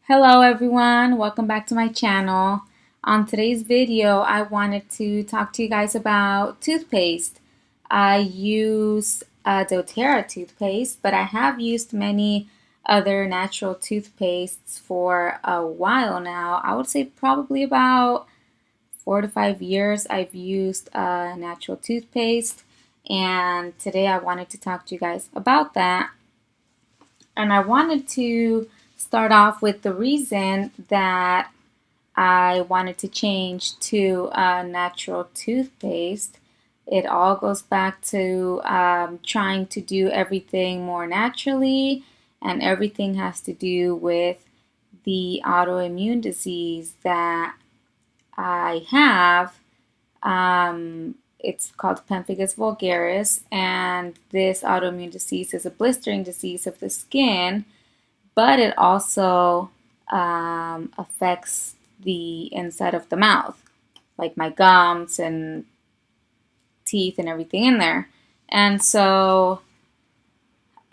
Hello everyone, welcome back to my channel. On today's video, I wanted to talk to you guys about toothpaste. I use doTERRA toothpaste, but I have used many other natural toothpastes for a while now. I would say probably about 4 to 5 years I've used natural toothpaste, and today I wanted to talk to you guys about that. And I wanted to start off with the reason that I wanted to change to natural toothpaste. It all goes back to trying to do everything more naturally, and everything has to do with the autoimmune disease that I have. It's called pemphigus vulgaris, and this autoimmune disease is a blistering disease of the skin, but it also affects the inside of the mouth, like my gums and teeth and everything in there. And so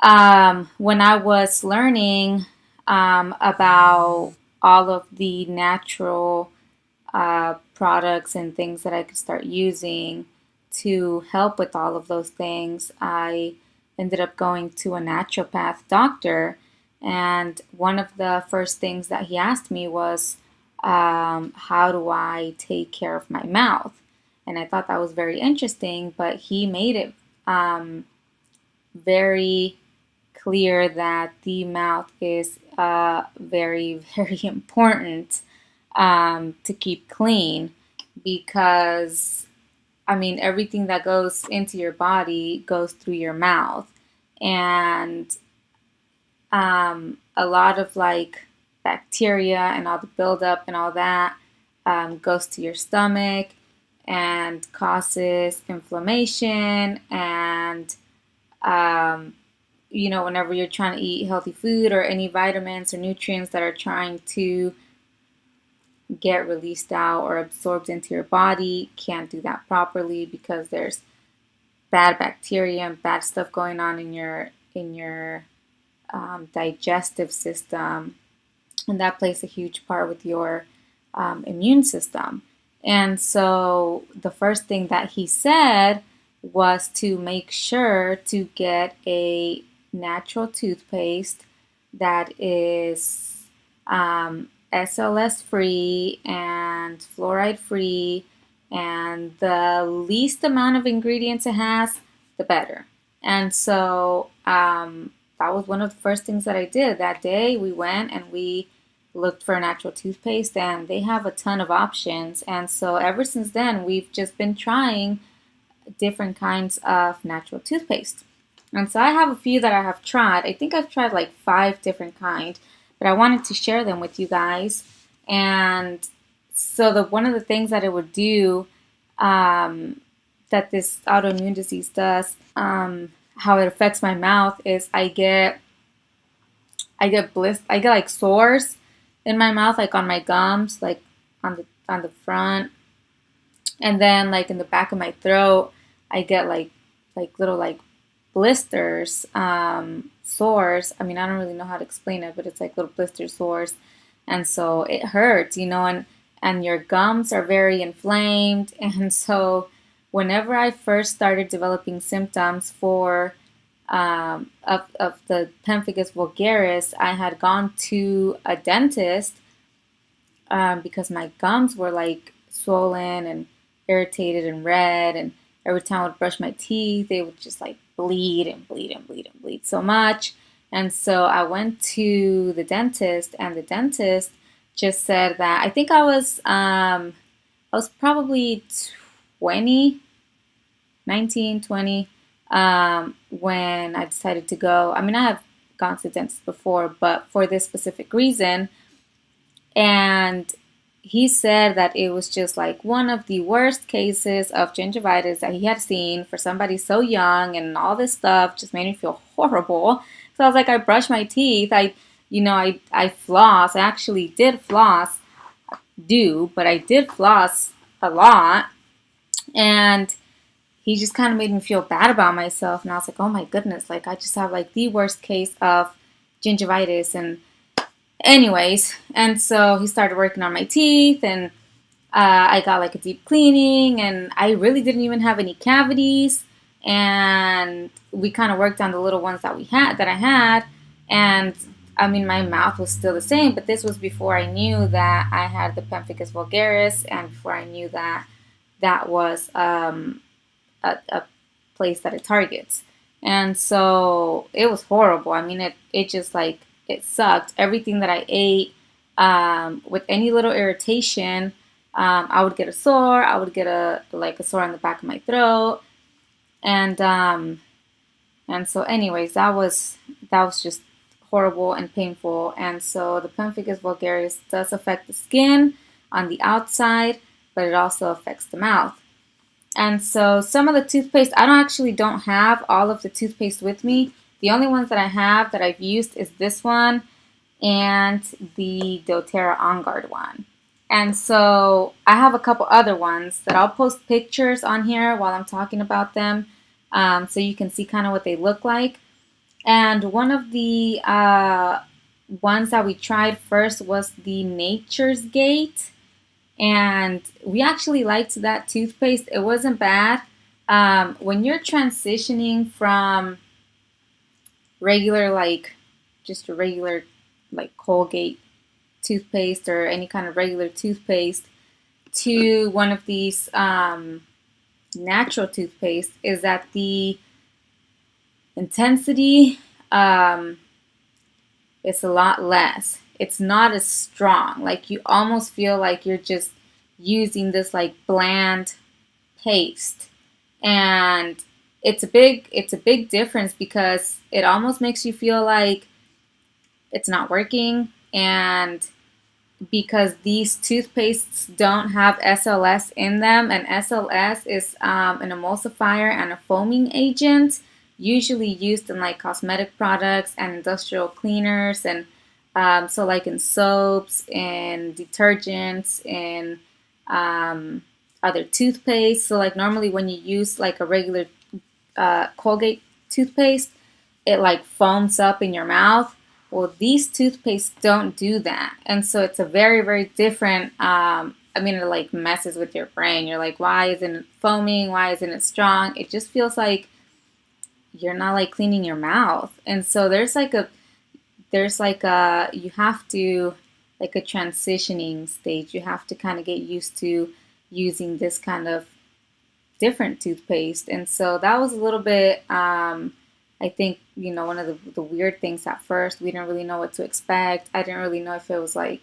when I was learning about all of the natural products and things that I could start using to help with all of those things, I ended up going to a naturopath doctor. And one of the first things that he asked me was, how do I take care of my mouth? And I thought that was very interesting, but he made it very clear that the mouth is very, very important to keep clean, because I mean, everything that goes into your body goes through your mouth. And a lot of like bacteria and all the buildup and all that goes to your stomach and causes inflammation. And whenever you're trying to eat healthy food or any vitamins or nutrients that are trying to get released out or absorbed into your body, can't do that properly because there's bad bacteria and bad stuff going on in your digestive system, and that plays a huge part with your immune system. And so the first thing that he said was to make sure to get a natural toothpaste that is SLS free and fluoride free, and the least amount of ingredients it has, the better. And so that was one of the first things that I did. That day we went and we looked for a natural toothpaste, and they have a ton of options. And so ever since then, we've just been trying different kinds of natural toothpaste. And so I have a few that I have tried. I think I've tried like 5 different kinds, but I wanted to share them with you guys. And so one of the things that it would do, that this autoimmune disease does, how it affects my mouth, is I get like sores in my mouth, like on my gums, like on the front, and then like in the back of my throat, I get like little like blisters, sores. I mean, I don't really know how to explain it, but it's like little blister sores, and so it hurts, and your gums are very inflamed. And so whenever I first started developing symptoms for of the pemphigus vulgaris, I had gone to a dentist because my gums were like swollen and irritated and red, and every time I would brush my teeth, they would just like bleed and bleed and bleed and bleed so much. And so I went to the dentist, and the dentist just said that I think I was probably 20, 19, 20 when I decided to go. I mean, I have gone to the dentist before, but for this specific reason. And he said that it was just like one of the worst cases of gingivitis that he had seen for somebody so young, and all this stuff just made me feel horrible. So I was like, I brush my teeth, I floss. I actually did floss, but I did floss a lot. And he just kind of made me feel bad about myself. And I was like, oh my goodness, like I just have like the worst case of gingivitis. Anyways, and so he started working on my teeth, and I got like a deep cleaning, and I really didn't even have any cavities. And we kind of worked on the little ones that I had, and I mean my mouth was still the same, but this was before I knew that I had the pemphigus vulgaris, and before I knew that that was a place that it targets. And so it was horrible. I mean, it just like, it sucked. Everything that I ate, with any little irritation, I would get a sore. I would get a sore on the back of my throat. And, and so anyways, that was just horrible and painful. And so the pemphigus vulgaris does affect the skin on the outside, but it also affects the mouth. And so some of the toothpaste, I don't have all of the toothpaste with me. The only ones that I have that I've used is this one and the Doterra Onguard one. And so I have a couple other ones that I'll post pictures on here while I'm talking about them, so you can see kind of what they look like. And one of the ones that we tried first was the Nature's Gate. And we actually liked that toothpaste. It wasn't bad. When you're transitioning from regular, like just a regular, like Colgate toothpaste or any kind of regular toothpaste, to one of these natural toothpaste, is that the intensity is a lot less. It's not as strong. Like, you almost feel like you're just using this like bland paste. And it's a big difference, because it almost makes you feel like it's not working. And because these toothpastes don't have SLS in them, and SLS is an emulsifier and a foaming agent, usually used in like cosmetic products and industrial cleaners, and so like in soaps and detergents and other toothpaste. So like normally when you use like a regular Colgate toothpaste, it like foams up in your mouth. Well, these toothpastes don't do that. And so it's a very, very different, I mean, it like messes with your brain. You're like, why isn't it foaming? Why isn't it strong? It just feels like you're not like cleaning your mouth. And so you have to, like a transitioning stage. You have to kind of get used to using this kind of different toothpaste. And so that was a little bit, I think, one of the weird things at first. We didn't really know what to expect. I didn't really know if it was like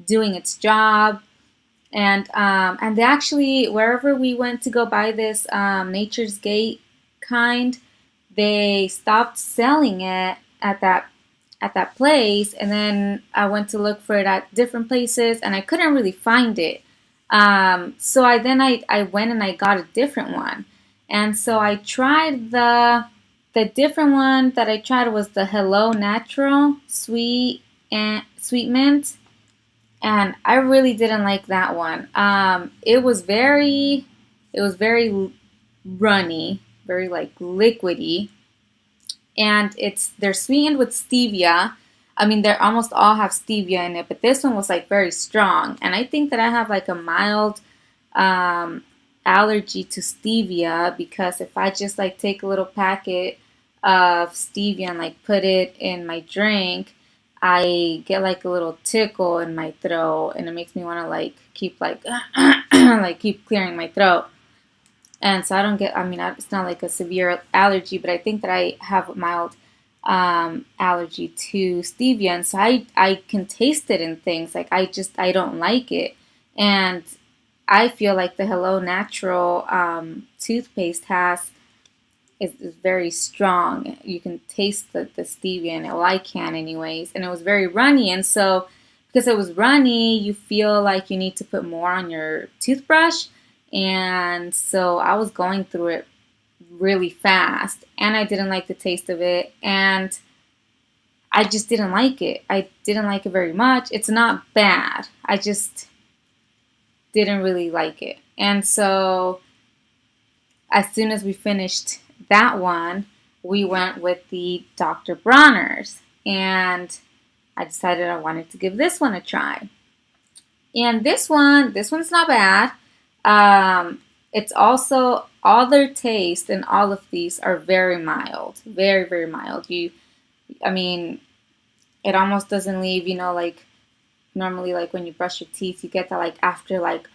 doing its job. And they actually, wherever we went to go buy this Nature's Gate kind, they stopped selling it at that place. And then I went to look for it at different places, and I couldn't really find it. So I went and I got a different one. And so I tried the different one that I tried was the Hello Natural Sweet Mint, and I really didn't like that one. It was very runny, very like liquidy, and they're sweetened with stevia. I mean, they almost all have stevia in it, but this one was like very strong, and I think that I have like a mild allergy to stevia, because if I just like take a little packet of stevia and like put it in my drink, I get like a little tickle in my throat, and it makes me want to like keep like like keep clearing my throat. And so I don't get, I mean, it's not like a severe allergy, but I think that I have a mild allergy to stevia. And so I can taste it in things. Like I don't like it. And I feel like the Hello Natural toothpaste is very strong. You can taste the stevia in it. Well, I can anyways. And it was very runny. And so because it was runny, you feel like you need to put more on your toothbrush. And so I was going through it really fast, and I didn't like the taste of it, and I just didn't like it. I didn't like it very much. It's not bad. I just didn't really like it. And so as soon as we finished that one, we went with the Dr. Bronner's. And I decided I wanted to give this one a try. And this one's not bad. It's also, all their taste and all of these are very mild, very, very mild. I mean, it almost doesn't leave, like normally, like when you brush your teeth, you get that like after like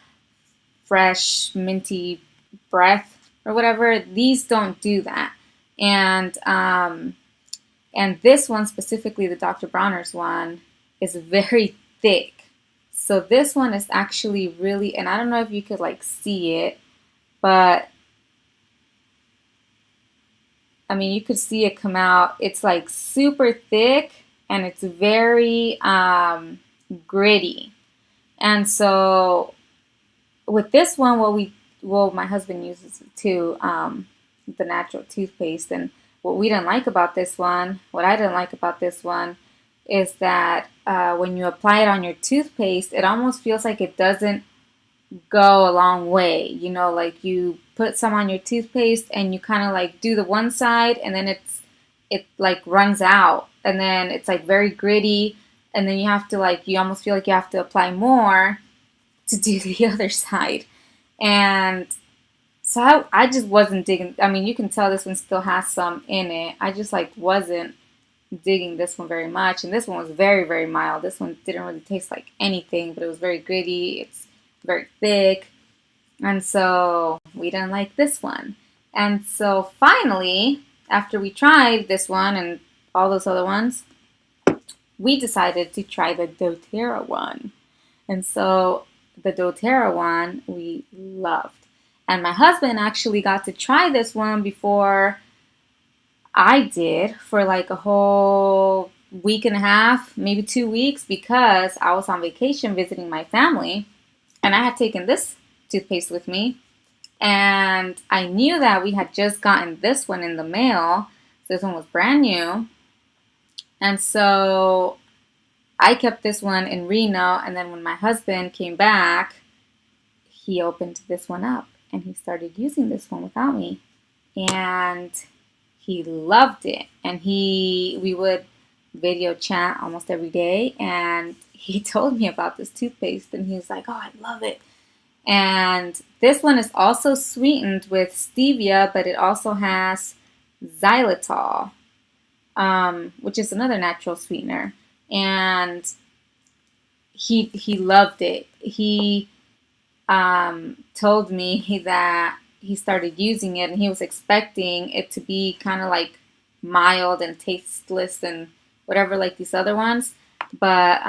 fresh minty breath or whatever. These don't do that. And this one specifically, the Dr. Bronner's one, is very thick. So this one is actually really, and I don't know if you could like see it, but I mean, you could see it come out. It's like super thick and it's very gritty. And so with this one, my husband uses it too, the natural toothpaste. And what I didn't like about this one is that when you apply it on your toothpaste, it almost feels like it doesn't go a long way. Like you put some on your toothpaste and you kind of like do the one side and then it like runs out and then it's like very gritty and then you have to like, you almost feel like you have to apply more to do the other side. And so I just wasn't digging. I mean, you can tell this one still has some in it. I just like wasn't digging this one very much. And this one was very, very mild. This one didn't really taste like anything, but it was very gritty. It's very thick. And so we didn't like this one. And so finally, after we tried this one and all those other ones, we decided to try the Doterra one. And so the Doterra one we loved. And my husband actually got to try this one before I did for like a whole week and a half, maybe 2 weeks, because I was on vacation visiting my family and I had taken this toothpaste with me. And I knew that we had just gotten this one in the mail. So this one was brand new. And so I kept this one in Reno. And then when my husband came back, he opened this one up and he started using this one without me. And he loved it. And we would video chat almost every day. And he told me about this toothpaste and he was like, oh, I love it. And this one is also sweetened with stevia, but it also has xylitol, which is another natural sweetener. And he loved it. He told me that he started using it and he was expecting it to be kind of like mild and tasteless and whatever like these other ones. But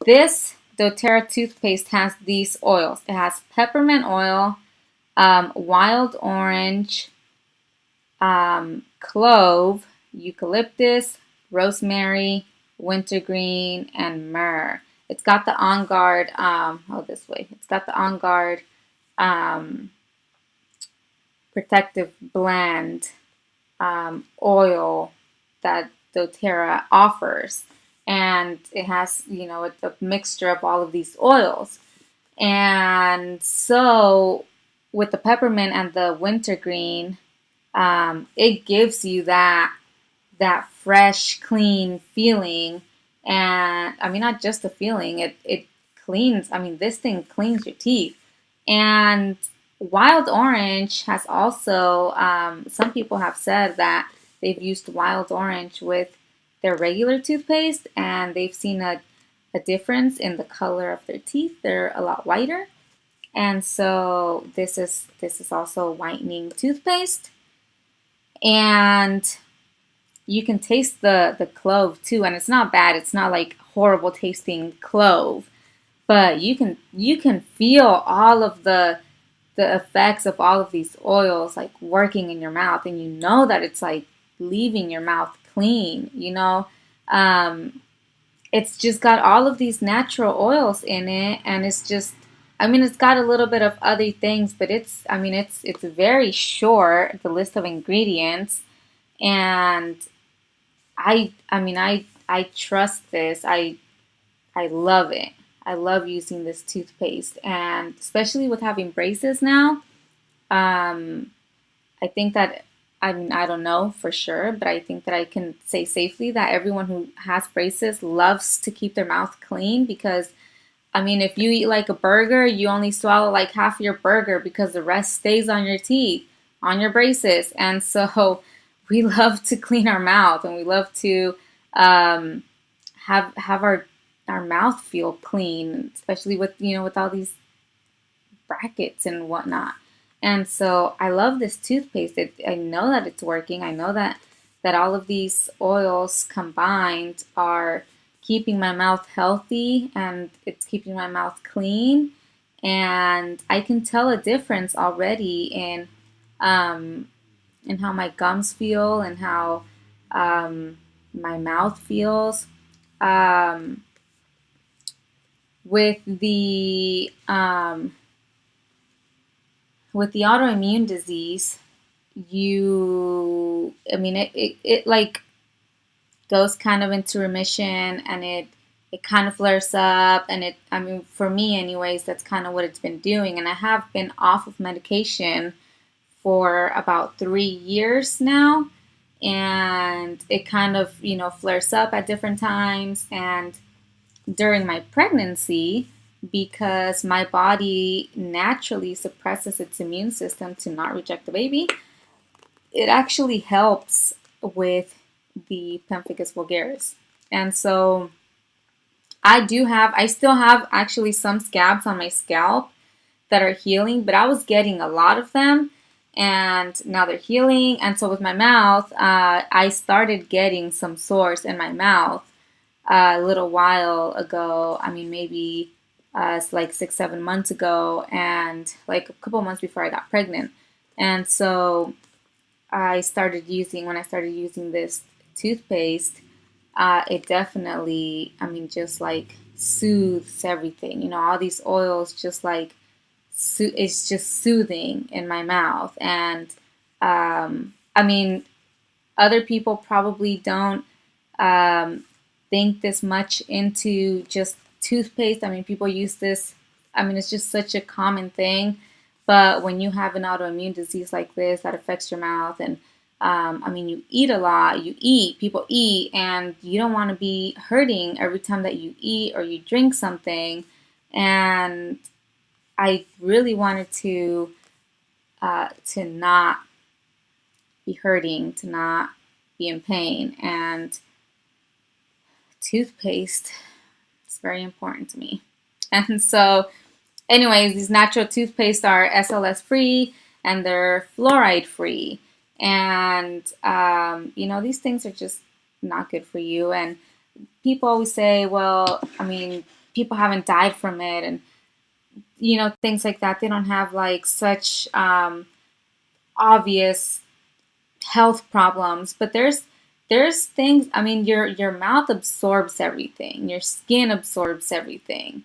this doTERRA toothpaste has these oils. It has peppermint oil, wild orange, clove, eucalyptus, rosemary, wintergreen, and myrrh. It's got the Onguard, this way. It's got the Onguard protective blend oil that doTERRA offers. And it has, it's a mixture of all of these oils. And so with the peppermint and the wintergreen, it gives you that fresh, clean feeling. And I mean, not just the feeling, it cleans. I mean, this thing cleans your teeth. And wild orange has also, some people have said that they've used wild orange with their regular toothpaste and they've seen a difference in the color of their teeth. They're a lot whiter. And so this is also whitening toothpaste. And you can taste the clove too, and it's not bad. It's not like horrible tasting clove, but you can feel all of the effects of all of these oils like working in your mouth, and you know that it's like leaving your mouth clean. It's just got all of these natural oils in it, and it's just, I mean, it's got a little bit of other things, but it's very short, the list of ingredients, and I trust this. I love it. I love using this toothpaste, and especially with having braces now, I think that I mean, I don't know for sure, but I think that I can say safely that everyone who has braces loves to keep their mouth clean because, I mean, if you eat like a burger, you only swallow like half of your burger because the rest stays on your teeth, on your braces. And so we love to clean our mouth and we love to um, have our mouth feel clean, especially with, you know, with all these brackets and whatnot. And so I love this toothpaste. I know that it's working. I know that all of these oils combined are keeping my mouth healthy and it's keeping my mouth clean. And I can tell a difference already um, in how my gums feel and how my mouth feels. Um, with the with the autoimmune disease, I mean, it like goes kind of into remission and it kind of flares up. And I mean, for me, anyways, that's kind of what it's been doing. And I have been off of medication for about 3 years now. And it kind of, you know, flares up at different times. And during my pregnancy, because my body naturally suppresses its immune system to not reject the baby, it actually helps with the pemphigus vulgaris. And so I still have actually some scabs on my scalp that are healing, but I was getting a lot of them and now they're healing. And so with my mouth, I started getting some sores in my mouth a little while ago. I mean, maybe it's like 6, 7 months ago, and like a couple months before I got pregnant. And so when I started using this toothpaste, it definitely, I mean, just like soothes everything. You know, all these oils just like, it's just soothing in my mouth. And I mean, other people probably don't think this much into just toothpaste. I mean, people use this, I mean, it's just such a common thing. But when you have an autoimmune disease like this that affects your mouth, and I mean, you eat a lot, people eat, and you don't want to be hurting every time that you eat or you drink something. And I really wanted to not be hurting, to not be in pain. And toothpaste is very important to me. And so, anyways, these natural toothpaste are SLS free and they're fluoride free. And, you know, these things are just not good for you. And people always say, well, I mean, people haven't died from it and, you know, things like that. They don't have like such obvious health problems. But there's things, I mean, your mouth absorbs everything. Your skin absorbs everything.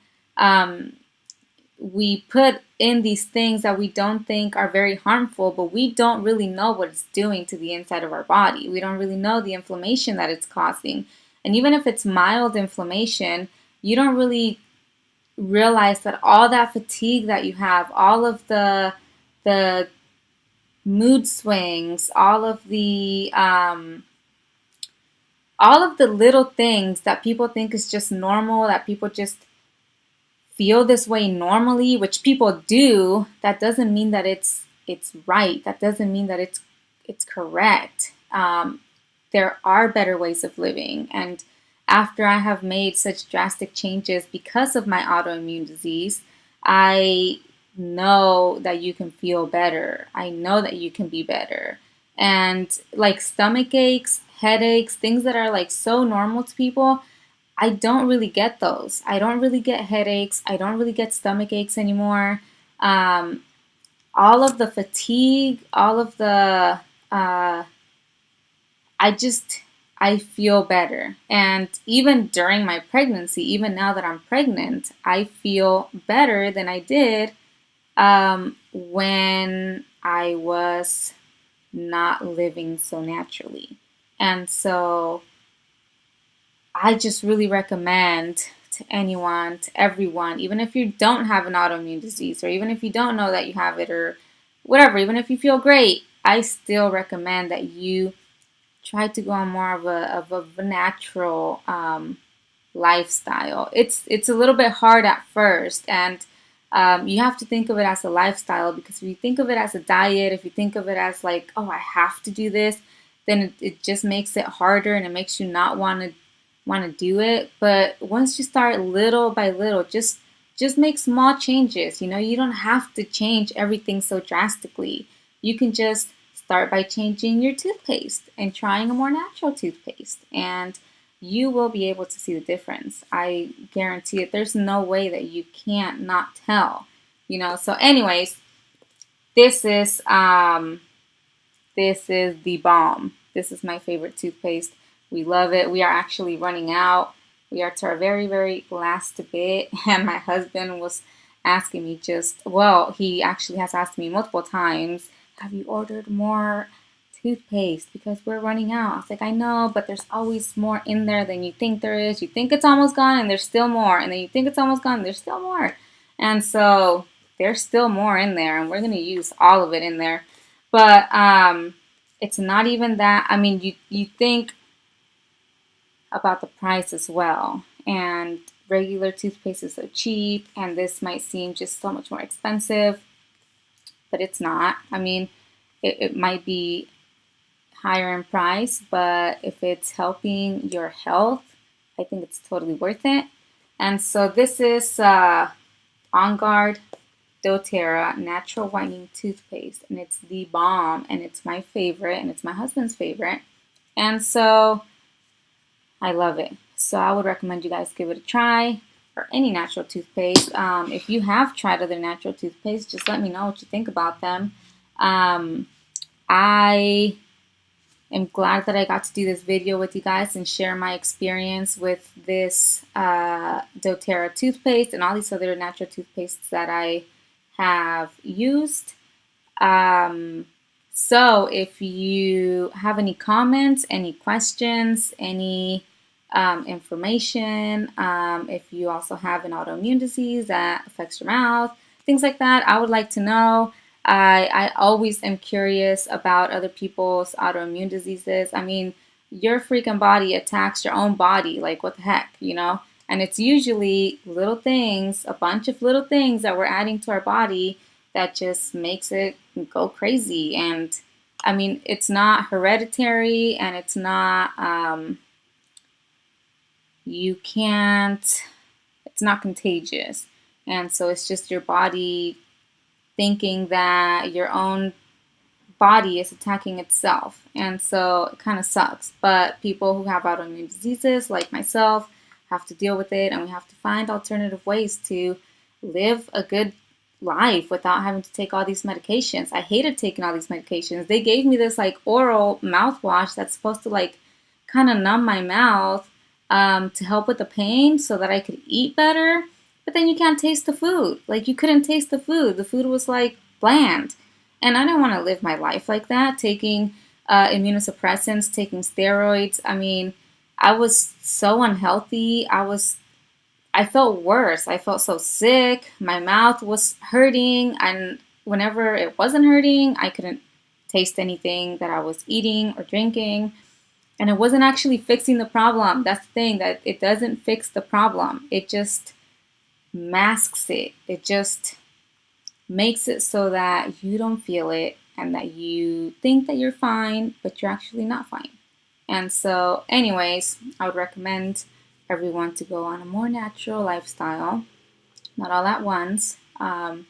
We put in these things that we don't think are very harmful, but we don't really know what it's doing to the inside of our body. We don't really know the inflammation that it's causing. And even if it's mild inflammation, you don't really realize that all that fatigue that you have, all of the mood swings, all of the little things that people think is just normal, that people just feel this way normally, which people do, that doesn't mean that it's right. That doesn't mean that it's correct. There are better ways of living. And after I have made such drastic changes because of my autoimmune disease, I know that you can feel better. I know that you can be better. And like stomach aches, headaches, things that are like so normal to people, I don't really get those. I don't really get headaches. I don't really get stomach aches anymore. All of the fatigue, all of the, I feel better. And even during my pregnancy, even now that I'm pregnant, I feel better than I did when I was not living so naturally. And so I just really recommend to anyone, to everyone, even if you don't have an autoimmune disease, or even if you don't know that you have it, or whatever, even if you feel great, I still recommend that you try to go on more of a natural lifestyle. It's a little bit hard at first, and you have to think of it as a lifestyle, because if you think of it as a diet, if you think of it as like, oh, I have to do this, then it just makes it harder, and it makes you not want to do it. But once you start little by little, just make small changes. You don't have to change everything so drastically. You can just start by changing your toothpaste and trying a more natural toothpaste, and you will be able to see the difference. I guarantee it. There's no way that you can't not tell. So anyways, this is the bomb. This is my favorite toothpaste. We love it. We are actually running out. We are to our very, very last bit, and my husband was asking me he actually has asked me multiple times, have you ordered more toothpaste? Because we're running out. I was like, I know, but there's always more in there than you think there is. You think it's almost gone, and there's still more. And then you think it's almost gone, and there's still more. And so there's still more in there, and we're going to use all of it in there. But it's not even that. I mean, you think about the price as well. And regular toothpaste is so cheap, and this might seem just so much more expensive, but it's not. I mean, it might be higher in price, but if it's helping your health, I think it's totally worth it. And so this is Onguard Doterra Natural Whitening Toothpaste, and it's the bomb, and it's my favorite, and it's my husband's favorite, and so I love it. So I would recommend you guys give it a try, or any natural toothpaste. If you have tried other natural toothpaste, just let me know what you think about them. I am glad that I got to do this video with you guys and share my experience with this doTERRA toothpaste and all these other natural toothpastes that I have used. So if you have any comments, any questions, any information, if you also have an autoimmune disease that affects your mouth, things like that, I would like to know. I always am curious about other people's autoimmune diseases. I mean, your freaking body attacks your own body. Like, what the heck, And it's usually little things, a bunch of little things that we're adding to our body that just makes it go crazy. And I mean, it's not hereditary, and it's not, it's not contagious. And so it's just your body thinking that your own body is attacking itself. And so it kind of sucks. But people who have autoimmune diseases, like myself, have to deal with it, and we have to find alternative ways to live a good life without having to take all these medications. I hated taking all these medications. They gave me this like oral mouthwash that's supposed to like kind of numb my mouth to help with the pain so that I could eat better. But then you can't taste the food. Like, you couldn't taste the food. The food was like bland. And I don't want to live my life like that, taking immunosuppressants, taking steroids. I mean, I was so unhealthy. I felt worse. I felt so sick. My mouth was hurting. And whenever it wasn't hurting, I couldn't taste anything that I was eating or drinking. And it wasn't actually fixing the problem. That's the thing, that it doesn't fix the problem. It just masks it. It just makes it so that you don't feel it and that you think that you're fine, but you're actually not fine. And so anyways, I would recommend everyone to go on a more natural lifestyle, not all at once, the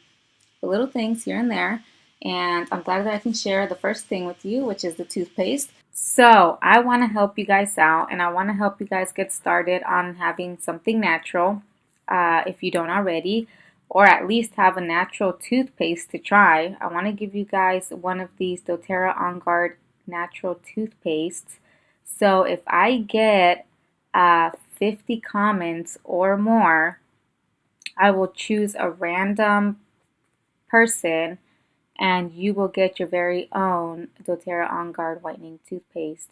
little things here and there. And I'm glad that I can share the first thing with you, which is the toothpaste. So I want to help you guys out, and I want to help you guys get started on having something natural, if you don't already, or at least have a natural toothpaste to try. I want to give you guys one of these doTERRA Onguard natural toothpastes. So if I get 50 comments or more, I will choose a random person, and you will get your very own doTERRA Onguard Whitening Toothpaste,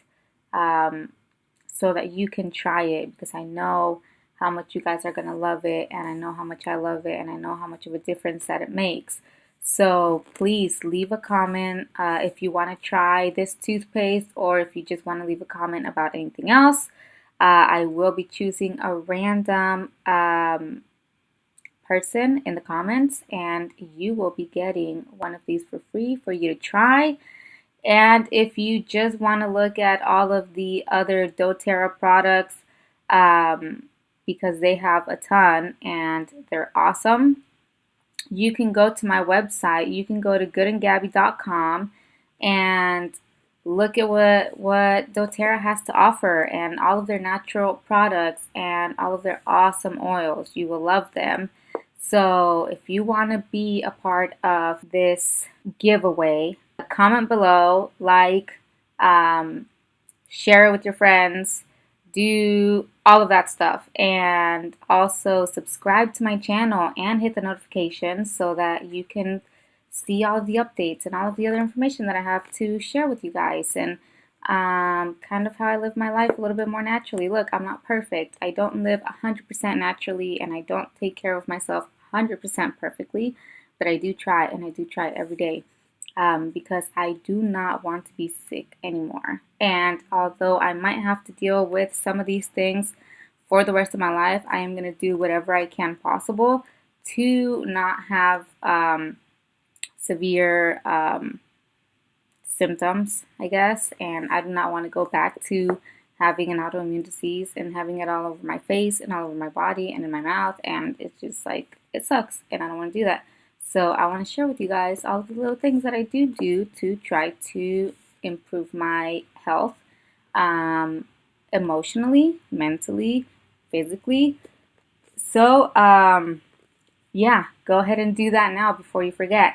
so that you can try it, because I know how much you guys are going to love it, and I know how much I love it, and I know how much of a difference that it makes. So please leave a comment if you want to try this toothpaste, or if you just want to leave a comment about anything else. I will be choosing a random person in the comments, and you will be getting one of these for free for you to try. And if you just want to look at all of the other doTERRA products, because they have a ton and they're awesome, you can go to my website. You can go to goodandgabby.com and look at what doTERRA has to offer, and all of their natural products and all of their awesome oils. You will love them. So if you want to be a part of this giveaway, comment below, like, share it with your friends, do all of that stuff, and also subscribe to my channel and hit the notifications so that you can see all of the updates and all of the other information that I have to share with you guys, and kind of how I live my life a little bit more naturally. Look, I'm not perfect. I don't live 100% naturally, and I don't take care of myself 100% perfectly, but I do try, and I do try every day. Because I do not want to be sick anymore. And although I might have to deal with some of these things for the rest of my life, I am going to do whatever I can possible to not have severe symptoms, I guess. And I do not want to go back to having an autoimmune disease and having it all over my face and all over my body and in my mouth. And it's just like, it sucks, and I don't want to do that. So I want to share with you guys all the little things that I do to try to improve my health, emotionally, mentally, physically. So yeah, go ahead and do that now before you forget.